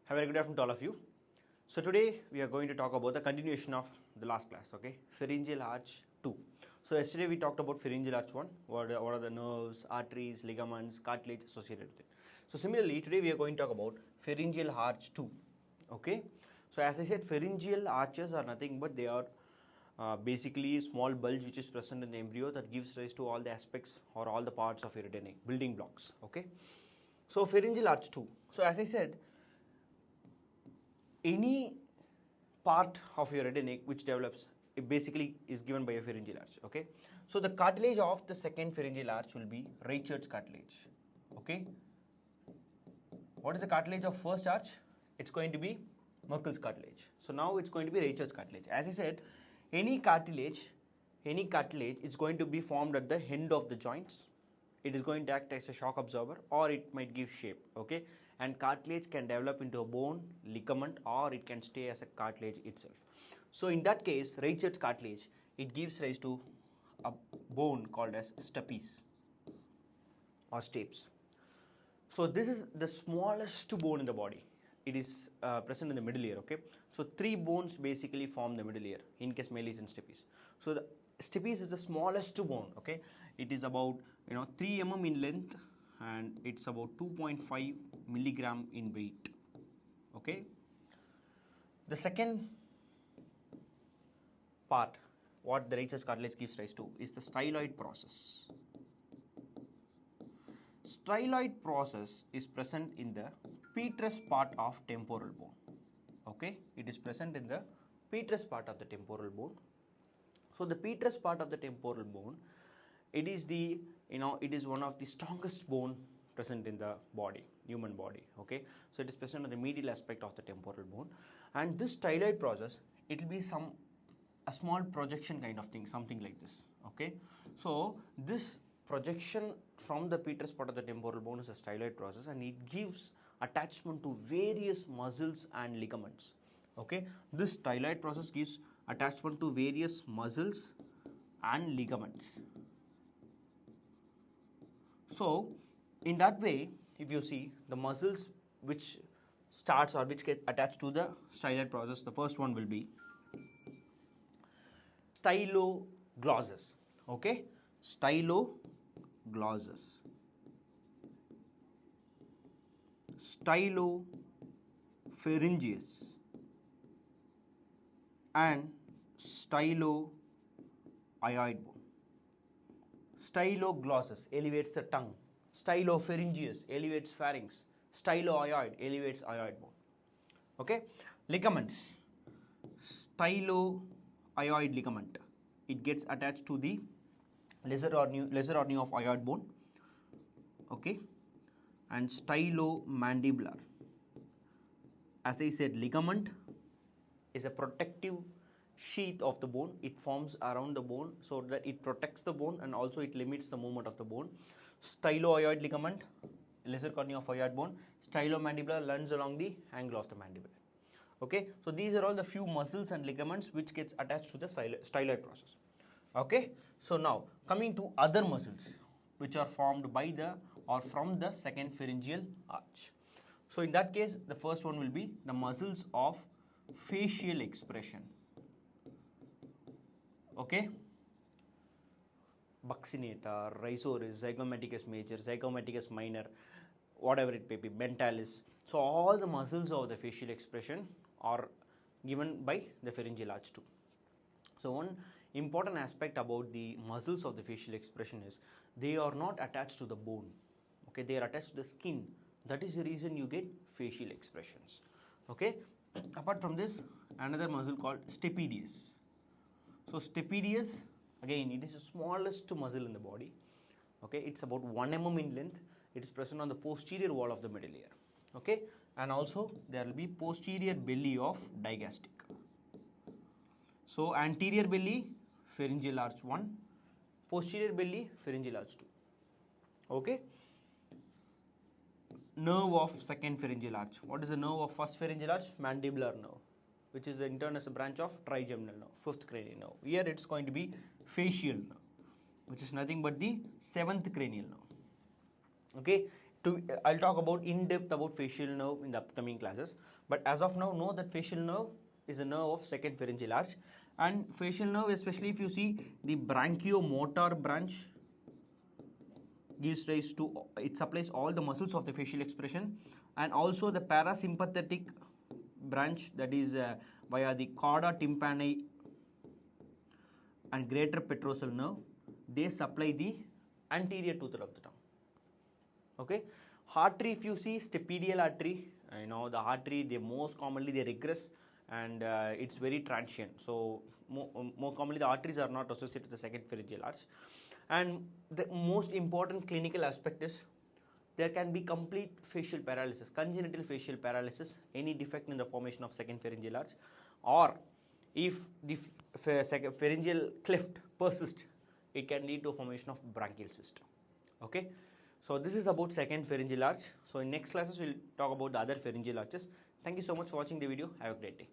Have a very good afternoon to all of you. So today we are going to talk about the continuation of the last class, okay? Pharyngeal arch 2. So yesterday we talked about pharyngeal arch 1, what are the nerves, arteries, ligaments, cartilage associated with it. So similarly, today we are going to talk about pharyngeal arch 2, okay? So as I said, pharyngeal arches are nothing but they are basically small bulge which is present in the embryo that gives rise to all the aspects or all the parts of your DNA, building blocks, okay? So pharyngeal arch 2. So as I said, any part of your head and neck which develops, it basically is given by a pharyngeal arch, okay? So the cartilage of the second pharyngeal arch will be Reichert's cartilage, okay? What is the cartilage of first arch? It's going to be Merkel's cartilage. So now it's going to be Reichert's cartilage. As I said, any cartilage is going to be formed at the end of the joints. It is going to act as a shock absorber, or it might give shape, okay? And cartilage can develop into a bone, ligament, or it can stay as a cartilage itself. So in that case, Reichert's cartilage, it gives rise to a bone called as stapes or stapes. So this is the smallest bone in the body. It is present in the middle ear, okay? So three bones basically form the middle ear, in case male is in stapes. So the stapes is the smallest bone, okay? It is about 3 mm in length and it's about 2.5 milligram in weight, okay? The second part, what the Reichert's cartilage gives rise to, is the styloid process. Styloid process is present in the petrous part of temporal bone, okay? It is present in the petrous part of the temporal bone. So the petrous part of the temporal bone, it is the it is one of the strongest bone present in the body, human body, okay? So it is present on the medial aspect of the temporal bone, and this styloid process, it will be a small projection kind of thing, something like this, okay? So this projection from the petrous part of the temporal bone is a styloid process, and it gives attachment to various muscles and ligaments, okay? This styloid process gives attachment to various muscles and ligaments. So in that way, if you see the muscles which starts or which get attached to the styloid process, the first one will be styloglossus, okay? Styloglossus, stylopharyngeus, and stylohyoid bone. Styloglossus elevates the tongue, stylopharyngeus elevates pharynx, stylohyoid elevates hyoid bone, okay? Ligaments, stylohyoid ligament, it gets attached to the lesser ornue of hyoid bone, okay? And stylomandibular, as I said, ligament is a protective sheath of the bone. It forms around the bone so that it protects the bone and also it limits the movement of the bone. Stylohyoid ligament, lesser cornea of hyoid bone. Stylomandibular runs along the angle of the mandible, okay? So these are all the few muscles and ligaments which gets attached to the styloid process, okay? So now coming to other muscles which are formed by the or from the second pharyngeal arch. So in that case, the first one will be the muscles of facial expression, okay? Buccinata, rhizoris, zygomaticus major, zygomaticus minor, whatever it may be, mentalis. So all the muscles of the facial expression are given by the pharyngeal arch 2. So one important aspect about the muscles of the facial expression is they are not attached to the bone, okay? They are attached to the skin. That is the reason you get facial expressions, okay? Apart from this, another muscle called stapedius. So stapedius, again, it is the smallest muscle in the body, okay? It's about 1 mm in length. It is present on the posterior wall of the middle ear, okay? And also there will be posterior belly of digastric. So anterior belly, pharyngeal arch 1, posterior belly, pharyngeal arch 2, okay? Nerve of second pharyngeal arch. What is the nerve of first pharyngeal arch? Mandibular nerve, which is the internus branch of trigeminal nerve, fifth cranial nerve. Here it's going to be facial nerve, which is nothing but the seventh cranial nerve, okay? I'll talk about in depth about facial nerve in the upcoming classes. But as of now, know that facial nerve is a nerve of second pharyngeal arch, and facial nerve, especially if you see the branchiomotor branch, gives rise to, it supplies all the muscles of the facial expression, and also the parasympathetic branch, that is via the chorda tympani and greater petrosal nerve, they supply the anterior two-third of the tongue. Okay, artery, if you see stapedial artery, the artery, they most commonly they regress, and it's very transient. So more commonly the arteries are not associated with the second pharyngeal arch. And the most important clinical aspect is there can be complete facial paralysis, congenital facial paralysis, any defect in the formation of second pharyngeal arch, or if the pharyngeal cleft persists, it can lead to formation of branchial cyst. Okay, so this is about second pharyngeal arch. So in next classes we'll talk about the other pharyngeal arches. Thank you so much for watching the video. Have a great day.